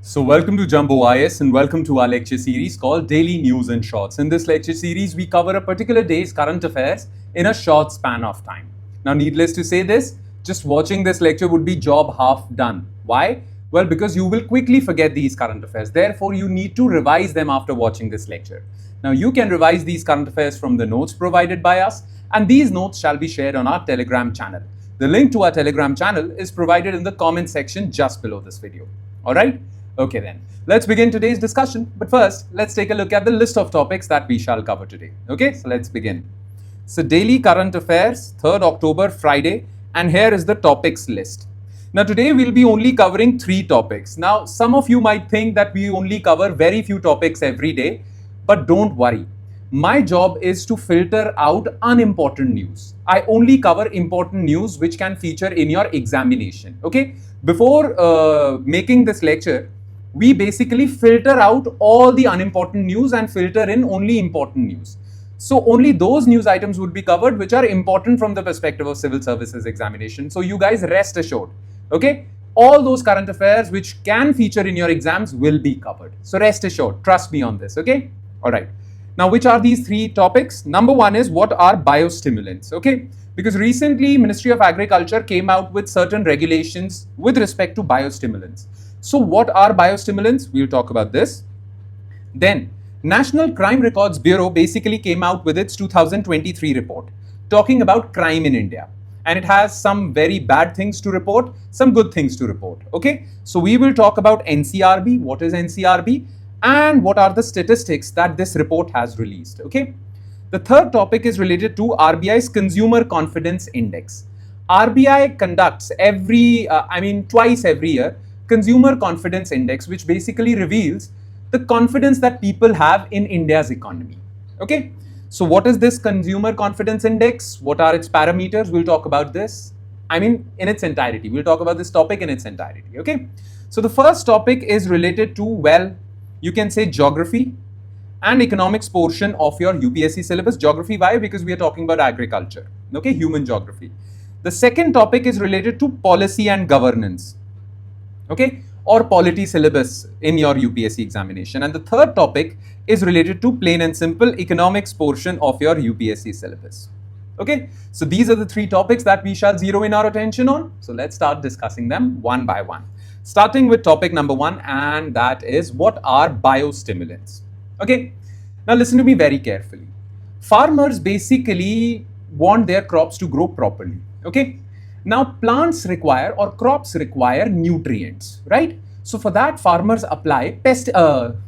So welcome to Jumbo IS and welcome to our lecture series called Daily News in Shorts. In this lecture series, we cover a particular day's current affairs in a short span of time. Now, needless to say this, just watching this lecture would be job half done. Why? Well, because you will quickly forget these current affairs. Therefore, you need to revise them after watching this lecture. Now, you can revise these current affairs from the notes provided by us, and these notes shall be shared on our Telegram channel. The link to our Telegram channel is provided in the comment section just below this video. All right? Okay then, let's begin today's discussion. But first, let's take a look at the list of topics that we shall cover today. Okay, so let's begin. So daily current affairs, 3rd October, Friday, and here is the topics list. Now today we'll be only covering 3 topics. Now some of you might think that we only cover very few topics every day, but don't worry. My job is to filter out unimportant news. I only cover important news which can feature in your examination. Okay, before making this lecture, we basically filter out all the unimportant news and filter in only important news. So only those news items would be covered which are important from the perspective of civil services examination. So you guys rest assured, okay? All those current affairs which can feature in your exams will be covered. So rest assured, trust me on this, okay? All right. Now, which are these 3 topics? Number 1 is what are biostimulants, okay? Because recently Ministry of Agriculture came out with certain regulations with respect to biostimulants. So what are biostimulants? We'll talk about this. Then National Crime Records Bureau basically came out with its 2023 report talking about crime in India. And it has some very bad things to report, some good things to report. Okay, so we will talk about NCRB, what is NCRB, and what are the statistics that this report has released. Okay, the third topic is related to RBI's Consumer Confidence Index. RBI conducts twice every year, Consumer Confidence Index, which basically reveals the confidence that people have in India's economy. Okay, so what is this Consumer Confidence Index? What are its parameters? We'll talk about this. In its entirety. We'll talk about this topic in its entirety. Okay, so the first topic is related to, well, you can say geography and economics portion of your UPSC syllabus. Geography, why? Because we are talking about agriculture. Okay, human geography. The second topic is related to policy and governance. Okay, or polity syllabus in your UPSC examination. And the third topic is related to plain and simple economics portion of your UPSC syllabus. Okay, so these are the 3 topics that we shall zero in our attention on. So let's start discussing them one by one. Starting with topic number 1, and that is what are biostimulants. Okay, now listen to me very carefully. Farmers basically want their crops to grow properly. Okay, now plants require or crops require nutrients, right? So for that, farmers apply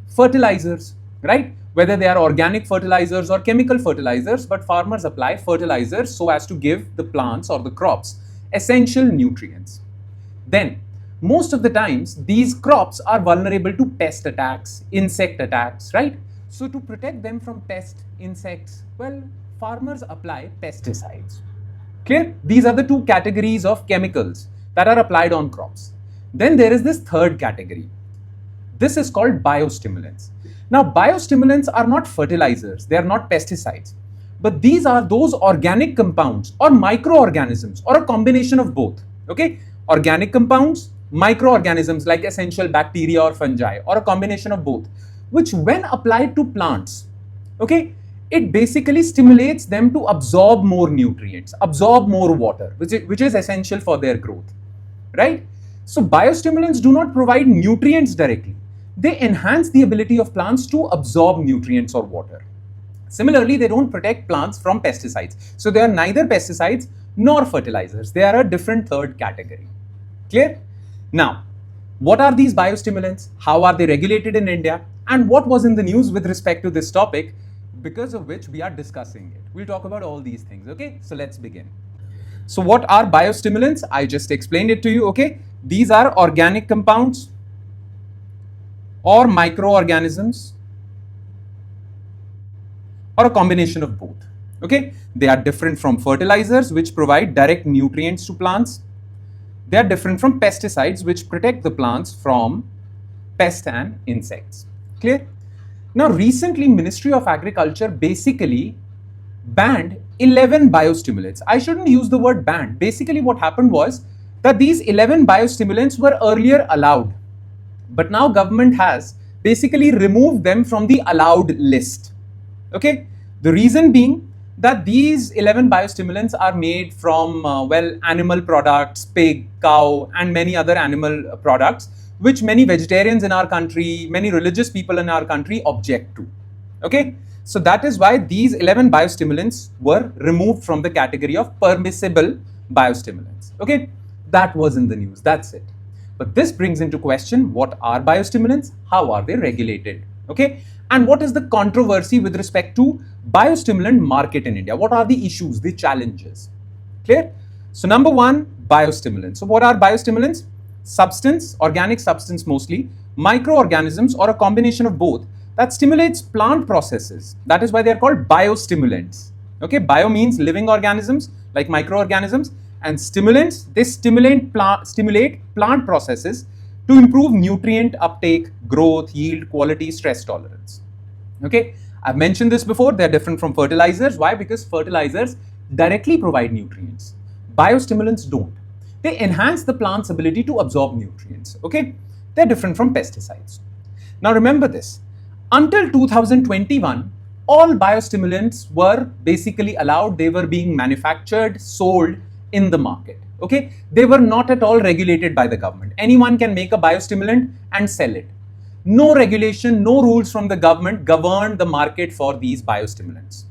fertilizers, right? Whether they are organic fertilizers or chemical fertilizers, but farmers apply fertilizers so as to give the plants or the crops essential nutrients. Then most of the times these crops are vulnerable to pest attacks, insect attacks, right? So to protect them from pests, insects, well, farmers apply pesticides. Clear? These are the 2 categories of chemicals that are applied on crops. Then there is this third category. This is called biostimulants. Now, biostimulants are not fertilizers, they are not pesticides, but these are those organic compounds or microorganisms or a combination of both. Okay, organic compounds, microorganisms like essential bacteria or fungi, or a combination of both, which when applied to plants, okay, it basically stimulates them to absorb more nutrients, absorb more water, which is essential for their growth, right? So biostimulants do not provide nutrients directly. They enhance the ability of plants to absorb nutrients or water. Similarly, they don't protect plants from pesticides. So they are neither pesticides nor fertilizers. They are a different third category. Clear? Now, what are these biostimulants? How are they regulated in India? And what was in the news with respect to this topic, because of which we are discussing it? We'll talk about all these things, okay? So let's begin. So what are biostimulants? I just explained it to you, okay? These are organic compounds or microorganisms or a combination of both, okay? They are different from fertilizers, which provide direct nutrients to plants. They are different from pesticides, which protect the plants from pests and insects. Clear? Now, recently, Ministry of Agriculture basically banned 11 biostimulants. I shouldn't use the word banned. Basically, what happened was that these 11 biostimulants were earlier allowed. But now government has basically removed them from the allowed list. Okay, the reason being that these 11 biostimulants are made from animal products, pig, cow, and many other animal products, which many vegetarians in our country, many religious people in our country object to. Okay, so that is why these 11 biostimulants were removed from the category of permissible biostimulants. Okay, that was in the news, that's it. But this brings into question, what are biostimulants? How are they regulated? Okay, and what is the controversy with respect to biostimulant market in India? What are the issues, the challenges? Clear? So number one, biostimulants. So what are biostimulants? Substance, organic substance mostly, microorganisms or a combination of both that stimulates plant processes. That is why they are called biostimulants. Okay, bio means living organisms like microorganisms, and stimulants, they stimulate plant processes to improve nutrient uptake, growth, yield, quality, stress tolerance. Okay, I've mentioned this before, they're different from fertilizers. Why? Because fertilizers directly provide nutrients. Biostimulants don't. They enhance the plant's ability to absorb nutrients. Okay, they're different from pesticides. Now remember this, until 2021, all biostimulants were basically allowed. They were being manufactured, sold in the market. Okay, they were not at all regulated by the government. Anyone can make a biostimulant and sell it. No regulation, no rules from the government governed the market for these biostimulants.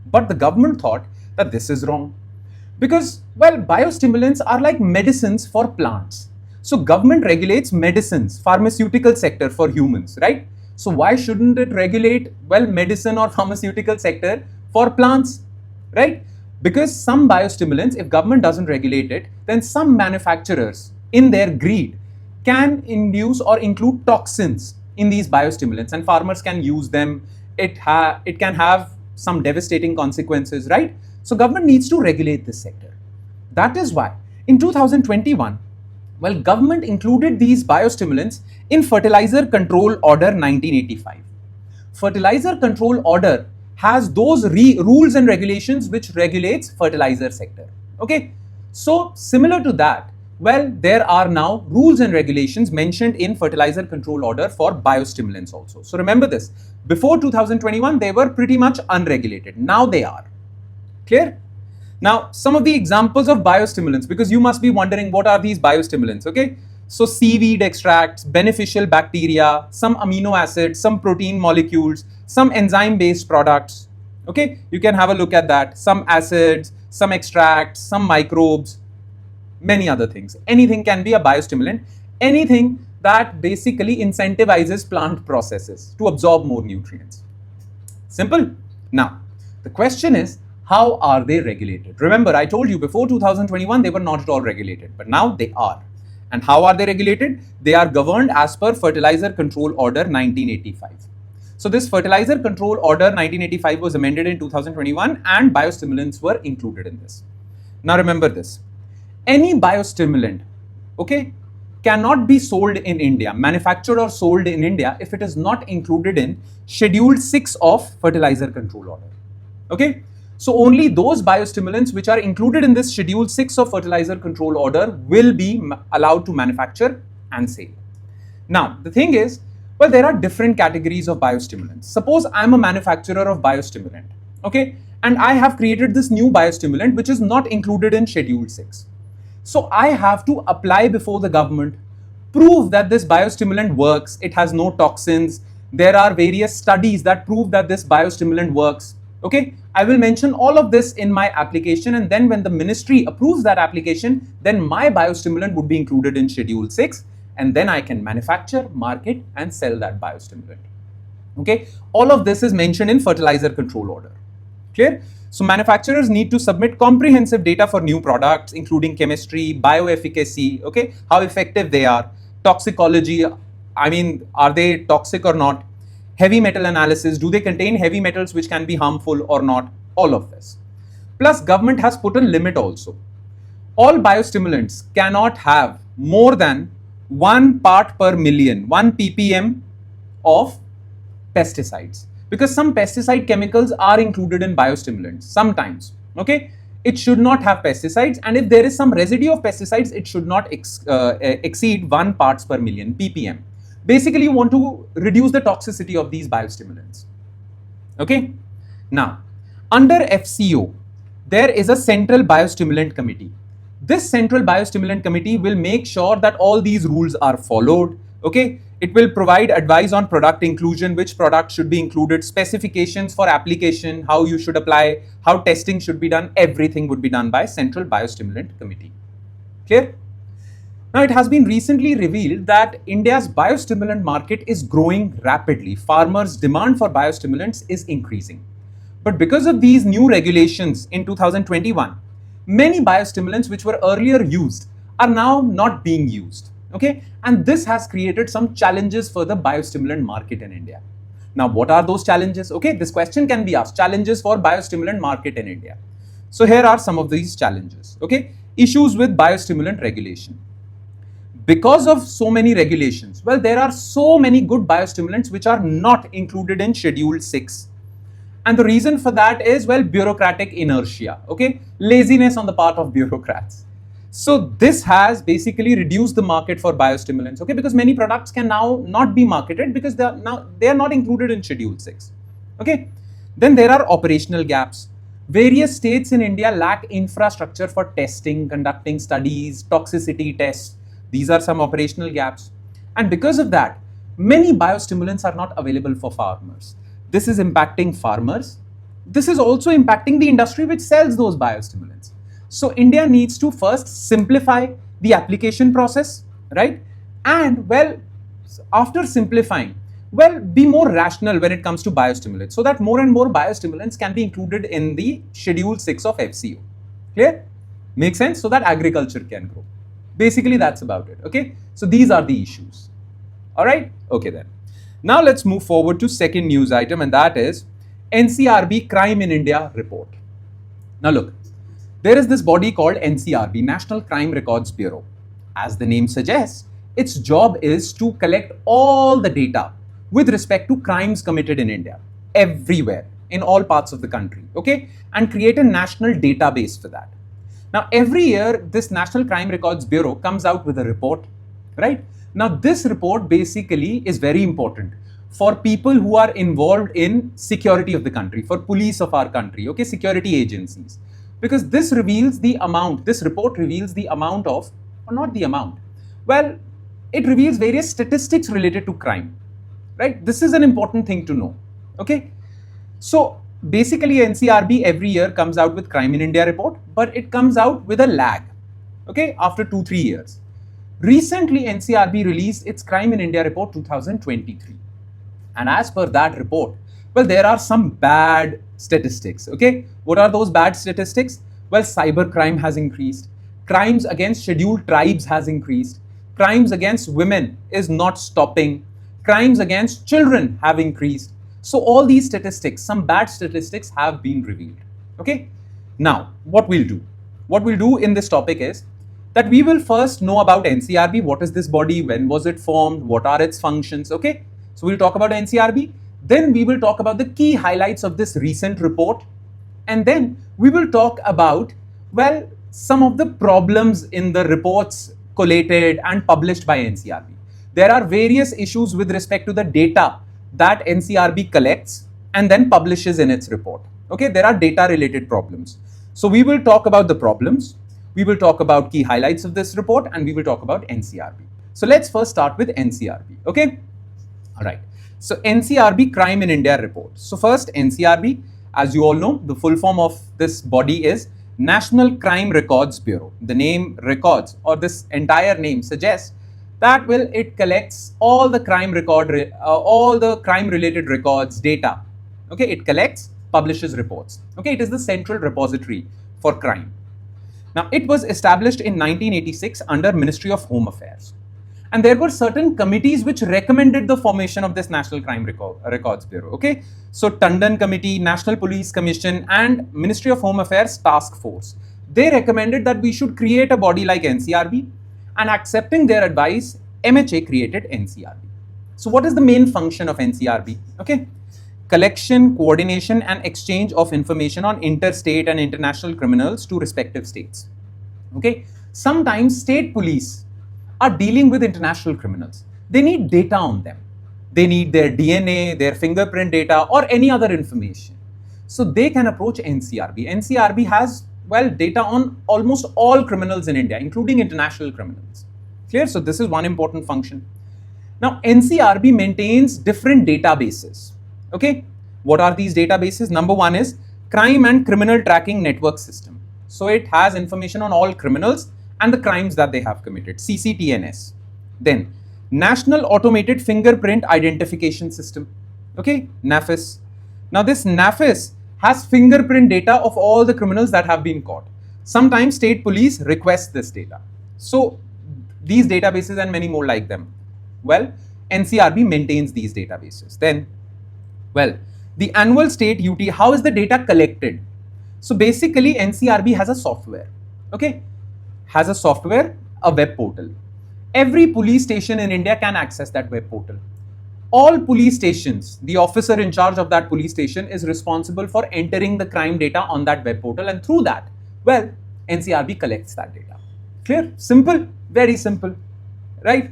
But the government thought that this is wrong, because, well, biostimulants are like medicines for plants. So government regulates medicines, pharmaceutical sector for humans, right? So why shouldn't it regulate, well, medicine or pharmaceutical sector for plants, right? Because some biostimulants, if government doesn't regulate it, then some manufacturers in their greed can induce or include toxins in these biostimulants, and farmers can use them. It can have some devastating consequences, right? So government needs to regulate this sector. That is why in 2021, well, government included these biostimulants in Fertilizer Control Order 1985. Fertilizer Control Order has those rules and regulations which regulates fertilizer sector. Okay, so similar to that, well, there are now rules and regulations mentioned in Fertilizer Control Order for biostimulants also. So remember this, before 2021 they were pretty much unregulated. Now they are. Clear? Now some of the examples of biostimulants, because you must be wondering what are these biostimulants. Okay, so seaweed extracts, beneficial bacteria, some amino acids, some protein molecules, some enzyme based products. Okay, you can have a look at that. Some acids, some extracts, some microbes, many other things. Anything can be a biostimulant, anything that basically incentivizes plant processes to absorb more nutrients. Simple. Now the question is, how are they regulated? Remember, I told you before 2021 they were not at all regulated, but now they are. And how are they regulated? They are governed as per Fertilizer Control Order 1985. So this Fertilizer Control Order 1985 was amended in 2021 and biostimulants were included in this. Now remember this, any biostimulant, okay, cannot be sold in India, manufactured or sold in India, if it is not included in Schedule 6 of Fertilizer Control Order. Okay, so only those biostimulants which are included in this Schedule 6 of Fertilizer Control Order will be allowed to manufacture and sell. Now the thing is, well, there are different categories of biostimulants. Suppose I'm a manufacturer of biostimulant, okay, and I have created this new biostimulant which is not included in Schedule 6. So I have to apply before the government, prove that this biostimulant works, it has no toxins. There are various studies that prove that this biostimulant works. Okay, I will mention all of this in my application, and then when the ministry approves that application, then my biostimulant would be included in Schedule 6, and then I can manufacture, market and sell that biostimulant. Okay, all of this is mentioned in Fertilizer Control Order. Clear? So manufacturers need to submit comprehensive data for new products, including chemistry, bioefficacy, okay, how effective they are, toxicology, I mean, are they toxic or not, heavy metal analysis, do they contain heavy metals which can be harmful or not, all of this. Plus government has put a limit also. All biostimulants cannot have more than 1 part per million, 1 ppm of pesticides, because some pesticide chemicals are included in biostimulants sometimes. Okay, it should not have pesticides, and if there is some residue of pesticides, it should not exceed 1 parts per million, ppm. Basically, you want to reduce the toxicity of these biostimulants. Okay. Now, under FCO, there is a central biostimulant committee. This central biostimulant committee will make sure that all these rules are followed. Okay. It will provide advice on product inclusion, which product should be included, specifications for application, how you should apply, how testing should be done. Everything would be done by central biostimulant committee. Clear? Now, it has been recently revealed that India's biostimulant market is growing rapidly. Farmers' demand for biostimulants is increasing. But because of these new regulations in 2021, many biostimulants which were earlier used are now not being used. Okay, and this has created some challenges for the biostimulant market in India. Now, what are those challenges? Okay, this question can be asked: challenges for biostimulant market in India. So here are some of these challenges. Okay, issues with biostimulant regulation. Because of so many regulations, well, there are so many good biostimulants which are not included in Schedule 6. And the reason for that is, well, bureaucratic inertia, okay, laziness on the part of bureaucrats. So this has basically reduced the market for biostimulants, okay, because many products can now not be marketed because they are not included in Schedule 6, okay. Then there are operational gaps. Various states in India lack infrastructure for testing, conducting studies, toxicity tests. These are some operational gaps. And because of that, many biostimulants are not available for farmers. This is impacting farmers. This is also impacting the industry which sells those biostimulants. So India needs to first simplify the application process, right? And well, after simplifying, well, be more rational when it comes to biostimulants so that more and more biostimulants can be included in the Schedule 6 of FCO. Clear? Make sense? So that agriculture can grow. Basically, that's about it. Okay. So these are the issues. All right. Okay then. Now let's move forward to second news item, and that is NCRB Crime in India report. Now look, there is this body called NCRB, National Crime Records Bureau. As the name suggests, its job is to collect all the data with respect to crimes committed in India, everywhere, in all parts of the country, okay, and create a national database for that. Now, every year, this National Crime Records Bureau comes out with a report, right? Now, this report basically is very important for people who are involved in security of the country, for police of our country, okay, security agencies. Because this reveals the amount, this report reveals the amount of, or not the amount, well, it reveals various statistics related to crime, right? This is an important thing to know, okay? So, basically, NCRB every year comes out with Crime in India report, but it comes out with a lag, okay, after 2-3 years. Recently, NCRB released its Crime in India report 2023. And as per that report, well, there are some bad statistics, okay. What are those bad statistics? Well, cyber crime has increased. Crimes against scheduled tribes has increased. Crimes against women is not stopping. Crimes against children have increased. So all these statistics, some bad statistics have been revealed, okay. Now, what we'll do in this topic is that we will first know about NCRB. What is this body? When was it formed? What are its functions? Okay. So we'll talk about NCRB. Then we will talk about the key highlights of this recent report. And then we will talk about, well, some of the problems in the reports collated and published by NCRB. There are various issues with respect to the data that NCRB collects and then publishes in its report. Okay, there are data related problems. So we will talk about the problems, we will talk about key highlights of this report, and we will talk about NCRB. So let's first start with NCRB, okay? All right. So NCRB Crime in India report. So first, NCRB, as you all know, the full form of this body is National Crime Records Bureau. The name records, or this entire name suggests that, well, it collects all the crime related records, data. Okay, it collects, publishes reports. Okay, it is the central repository for crime. Now, it was established in 1986 under Ministry of Home Affairs. And there were certain committees which recommended the formation of this National Crime Records Bureau. Okay, so Tandon Committee, National Police Commission, and Ministry of Home Affairs Task Force. They recommended that we should create a body like NCRB, and accepting their advice, MHA created NCRB. So what is the main function of NCRB? Okay, collection, coordination, and exchange of information on interstate and international criminals to respective states. Okay, sometimes state police are dealing with international criminals. they need data on them. They need their DNA, their fingerprint data, or any other information. So they can approach NCRB. NCRB has, well, data on almost all criminals in India, including international criminals. Clear? So this is one important function. Now, NCRB maintains different databases. Okay, what are these databases? Number one is Crime and Criminal Tracking Network System. So it has information on all criminals and the crimes that they have committed, CCTNS. Then National Automated Fingerprint Identification System, okay, NAFIS. Now this NAFIS has fingerprint data of all the criminals that have been caught. Sometimes state police request this data. So these databases and many more like them, well, NCRB maintains these databases. Then, well, the annual state UT, how is the data collected? So basically NCRB has a software, okay, has a software, a web portal. Every police station in India can access that web portal. All police stations, the officer in charge of that police station is responsible for entering the crime data on that web portal, and through that, well, NCRB collects that data. Clear? Simple, very simple, right?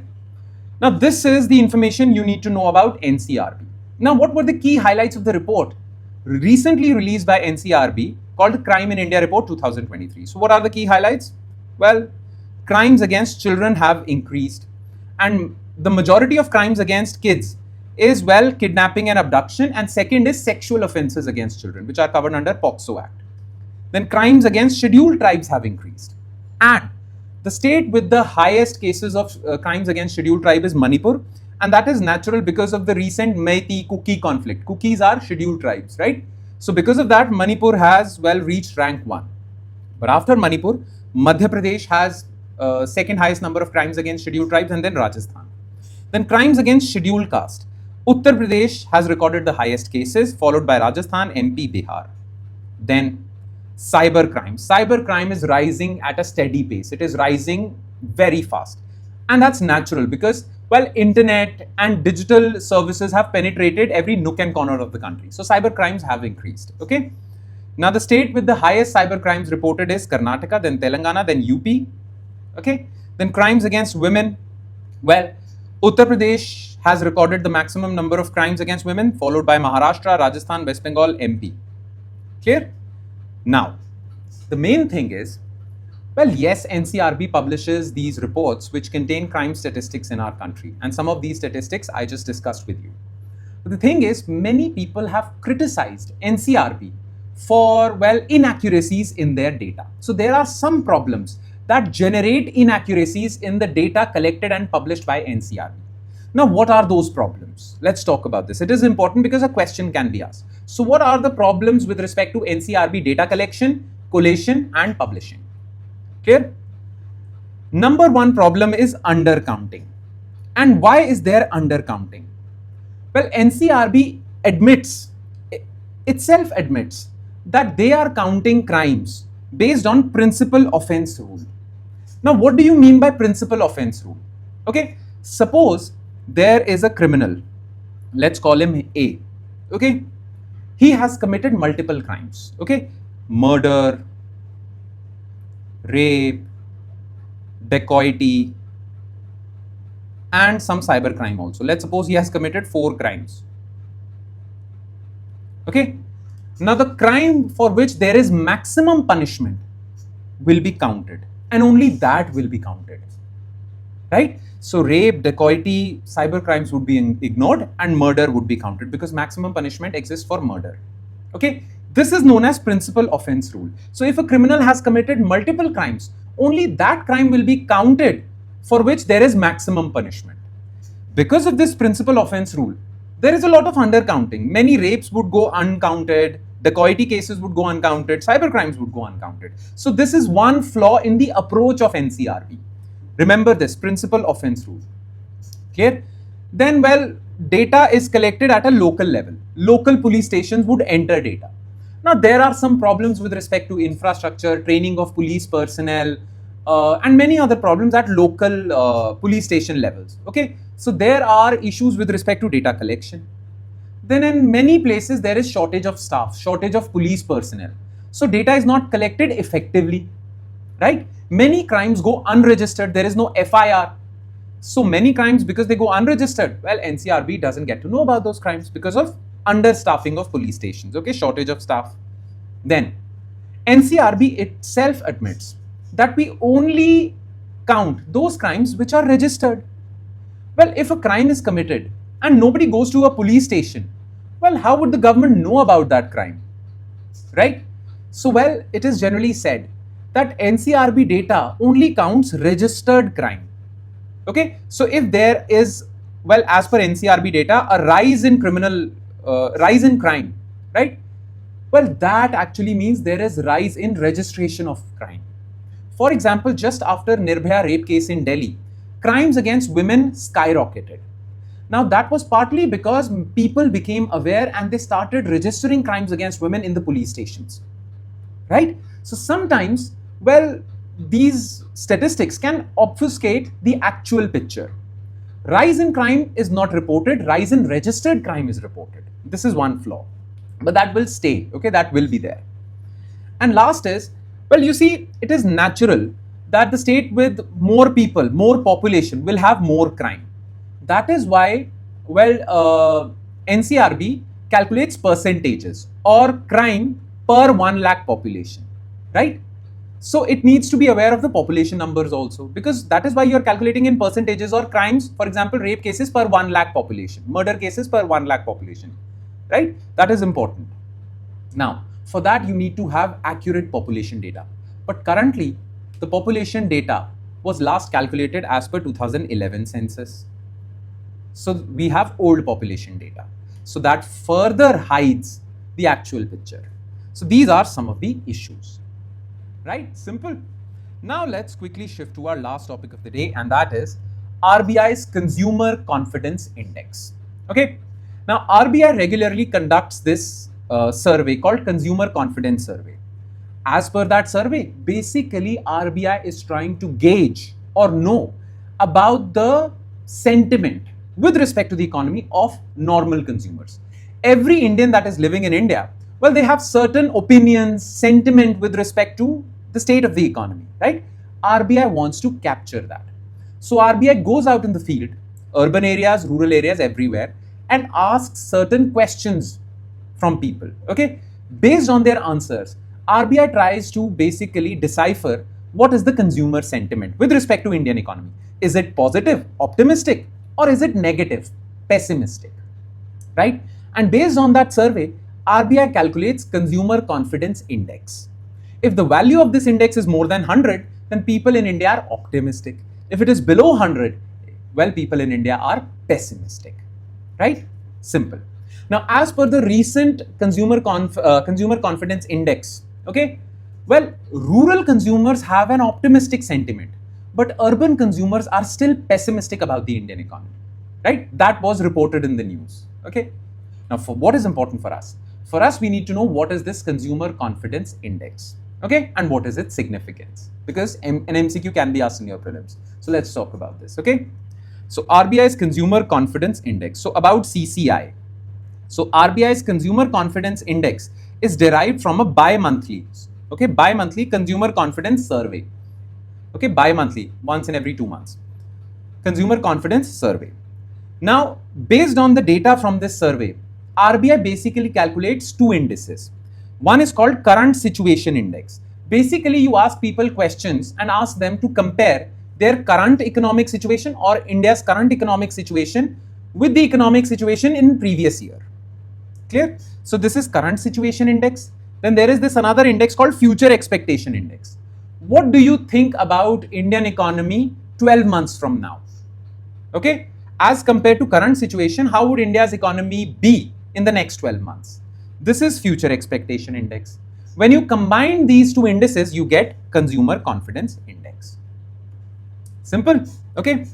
Now this is the information you need to know about NCRB. Now what were the key highlights of the report recently released by NCRB called Crime in India Report 2023? So what are the key highlights? Well, crimes against children have increased, and the majority of crimes against kids is, well, kidnapping and abduction, and second is sexual offences against children, which are covered under POCSO Act. Then crimes against scheduled tribes have increased, and the state with the highest cases of crimes against scheduled tribe is Manipur, and that is natural because of the recent Meitei-Kuki conflict. Kukis are scheduled tribes, right? So because of that, Manipur has, well, reached rank 1. But after Manipur, Madhya Pradesh has second highest number of crimes against scheduled tribes, and then Rajasthan. Then crimes against scheduled caste. Uttar Pradesh has recorded the highest cases, followed by Rajasthan, MP, Bihar. Then cyber crime. Cyber crime is rising at a steady pace. It is rising very fast. And that's natural because, well, internet and digital services have penetrated every nook and corner of the country. So cyber crimes have increased, okay? Now the state with the highest cyber crimes reported is Karnataka, then Telangana, then UP, okay? Then crimes against women, well, Uttar Pradesh has recorded the maximum number of crimes against women, followed by Maharashtra, Rajasthan, West Bengal, MP. Clear? Now, the main thing is, well, yes, NCRB publishes these reports which contain crime statistics in our country, and some of these statistics I just discussed with you. But the thing is, many people have criticized NCRB for, well, inaccuracies in their data. So there are some problems that generate inaccuracies in the data collected and published by NCRB. Now, what are those problems? Let's talk about this. It is important because a question can be asked. So what are the problems with respect to NCRB data collection, collation, and publishing? Clear? Number one problem is undercounting. And why is there undercounting? Well, NCRB itself admits that they are counting crimes based on principal offence rule. Now, what do you mean by principal offence rule? Okay, suppose there is a criminal, let's call him A, okay? He has committed multiple crimes, okay? Murder, rape, dacoity, and some cyber crime also. Let's suppose he has committed 4 crimes, okay? Now the crime for which there is maximum punishment will be counted, and only that will be counted, right? So rape, dacoity, cyber crimes would be ignored, and murder would be counted because maximum punishment exists for murder, okay? This is known as principal offence rule. So if a criminal has committed multiple crimes, only that crime will be counted for which there is maximum punishment. Because of this principal offence rule, there is a lot of undercounting. Many rapes would go uncounted, dacoity cases would go uncounted, cyber crimes would go uncounted. So this is one flaw in the approach of NCRB. Remember this principal offence rule. Clear? Then, well, data is collected at a local level. Local police stations would enter data. Now, there are some problems with respect to infrastructure, training of police personnel, and many other problems at local police station levels. Okay, so there are issues with respect to data collection. Then in many places there is shortage of staff, shortage of police personnel. So data is not collected effectively, right? Many crimes go unregistered, there is no FIR. so many crimes because they go unregistered? Well, NCRB doesn't get to know about those crimes because of understaffing of police stations, okay, shortage of staff. Then NCRB itself admits that we only count those crimes which are registered. Well, if a crime is committed and nobody goes to a police station, well, how would the government know about that crime, right? So, well, it is generally said that NCRB data only counts registered crime. Okay, so if there is, well, as per NCRB data, a rise in crime, right? Well, that actually means there is rise in registration of crime. For example, just after Nirbhaya rape case in Delhi, crimes against women skyrocketed. Now, that was partly because people became aware and they started registering crimes against women in the police stations, right? So sometimes, well, these statistics can obfuscate the actual picture. Rise in crime is not reported, rise in registered crime is reported. This is one flaw, but that will stay, okay, that will be there. And last is, well, you see, it is natural that the state with more people, more population will have more crime. That is why, well, NCRB calculates percentages or crime per 1 lakh population, right? So it needs to be aware of the population numbers also, because that is why you are calculating in percentages or crimes, for example, rape cases per 1 lakh population, murder cases per 1 lakh population, right? That is important. Now, for that you need to have accurate population data. But currently, the population data was last calculated as per 2011 census. So we have old population data. So that further hides the actual picture. So these are some of the issues. Right? Simple. Now let's quickly shift to our last topic of the day, and that is RBI's Consumer Confidence Index. Okay. Now RBI regularly conducts this survey called Consumer Confidence Survey. As per that survey, basically RBI is trying to gauge or know about the sentiment with respect to the economy of normal consumers. Every Indian that is living in India, well, they have certain opinions, sentiment with respect to the state of the economy, right? RBI wants to capture that. So RBI goes out in the field, urban areas, rural areas, everywhere, and asks certain questions from people, okay? Based on their answers, RBI tries to basically decipher what is the consumer sentiment with respect to Indian economy. Is it positive, optimistic, or is it negative, pessimistic, right? And based on that survey, RBI calculates Consumer Confidence Index. If the value of this index is more than 100, then people in India are optimistic. If it is below 100, well, people in India are pessimistic, right? Simple. Now, as per the recent Consumer Confidence Index, okay, well, rural consumers have an optimistic sentiment, but urban consumers are still pessimistic about the Indian economy, right? That was reported in the news, okay? Now, for what is important for us? For us, we need to know what is this Consumer Confidence Index, okay? And what is its significance? Because an MCQ can be asked in your prelims. So let's talk about this, okay? So RBI's Consumer Confidence Index. So about CCI. So RBI's Consumer Confidence Index is derived from a bi-monthly, okay, bi-monthly Consumer Confidence Survey, okay, bi-monthly, once in every 2 months, Consumer Confidence Survey. Now, based on the data from this survey, RBI basically calculates two indices. One is called Current Situation Index. Basically, you ask people questions and ask them to compare their current economic situation or India's current economic situation with the economic situation in previous year. Clear? So this is Current Situation Index. Then there is this another index called Future Expectation Index. What do you think about Indian economy 12 months from now? Okay? As compared to current situation, how would India's economy be in the next 12 months? This is Future Expectation Index. When you combine these two indices, you get Consumer Confidence Index. Simple, okay?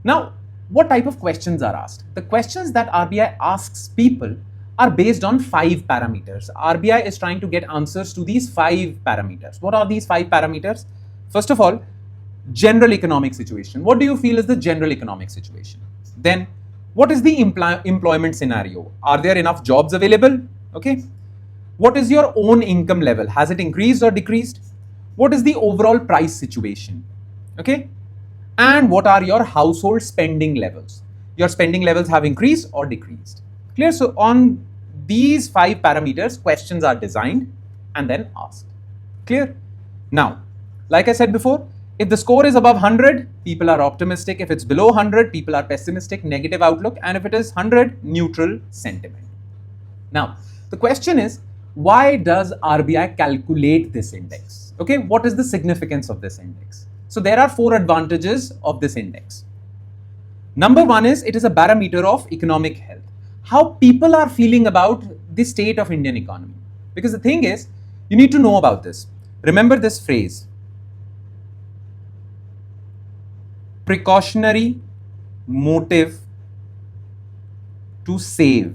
Now, what type of questions are asked? The questions that RBI asks people are based on 5 parameters. RBI is trying to get answers to these 5 parameters. What are these 5 parameters? First of all, general economic situation. What do you feel is the general economic situation? Then, what is the employment scenario? Are there enough jobs available? Okay. What is your own income level? Has it increased or decreased? What is the overall price situation? Okay. and what are your household spending levels. Your spending levels have increased or decreased. Clear? So on these 5 parameters, questions are designed and then asked. Clear? Now, like I said before, if the score is above 100, people are optimistic. If it's below 100, people are pessimistic, negative outlook. And if it is 100, neutral sentiment. Now, the question is, why does RBI calculate this index? Okay, what is the significance of this index? So there are 4 advantages of this index. Number 1 is it is a barometer of economic health. How people are feeling about the state of Indian economy. Because the thing is, you need to know about this. Remember this phrase, precautionary motive to save.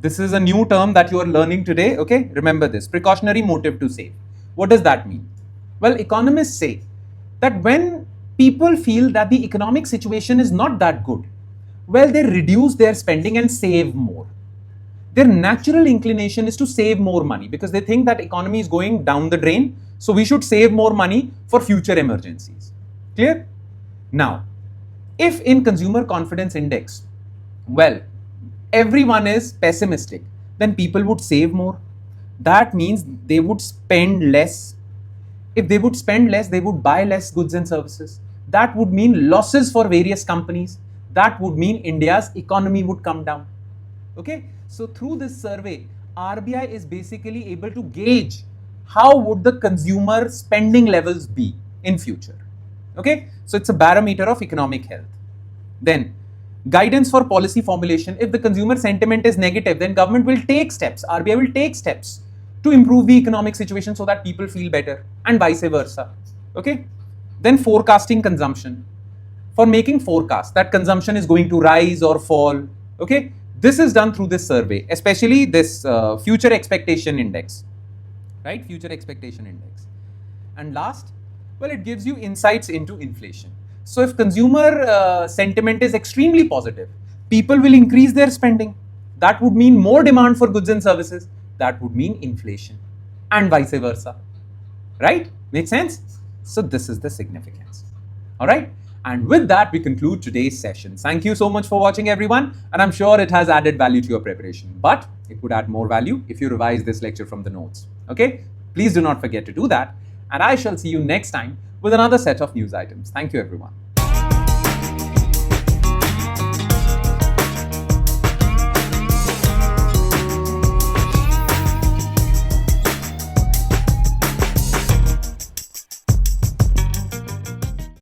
This is a new term that you are learning today, okay? Remember this, precautionary motive to save. What does that mean? Well, economists say that when people feel that the economic situation is not that good, well, they reduce their spending and save more. Their natural inclination is to save more money because they think that economy is going down the drain, so we should save more money for future emergencies. Clear? Now, if in consumer confidence index, well, everyone is pessimistic, then people would save more. That means they would spend less. If they would spend less, they would buy less goods and services. That would mean losses for various companies. That would mean India's economy would come down. Okay? So through this survey, RBI is basically able to gauge how would the consumer spending levels be in future. Okay? So it's a barometer of economic health. Then, guidance for policy formulation. If the consumer sentiment is negative, then government will take steps, RBI will take steps to improve the economic situation so that people feel better and vice versa. Okay? Then forecasting consumption. For making forecasts that consumption is going to rise or fall. Okay? This is done through this survey, especially this future expectation index. Right? Future expectation index. And last, well, it gives you insights into inflation. So if consumer sentiment is extremely positive, people will increase their spending. That would mean more demand for goods and services. That would mean inflation and vice versa. Right? Make sense? So this is the significance. All right? And with that, we conclude today's session. Thank you so much for watching, everyone. And I'm sure it has added value to your preparation. But it would add more value if you revise this lecture from the notes. Okay? Please do not forget to do that. And I shall see you next time with another set of news items. Thank you, everyone.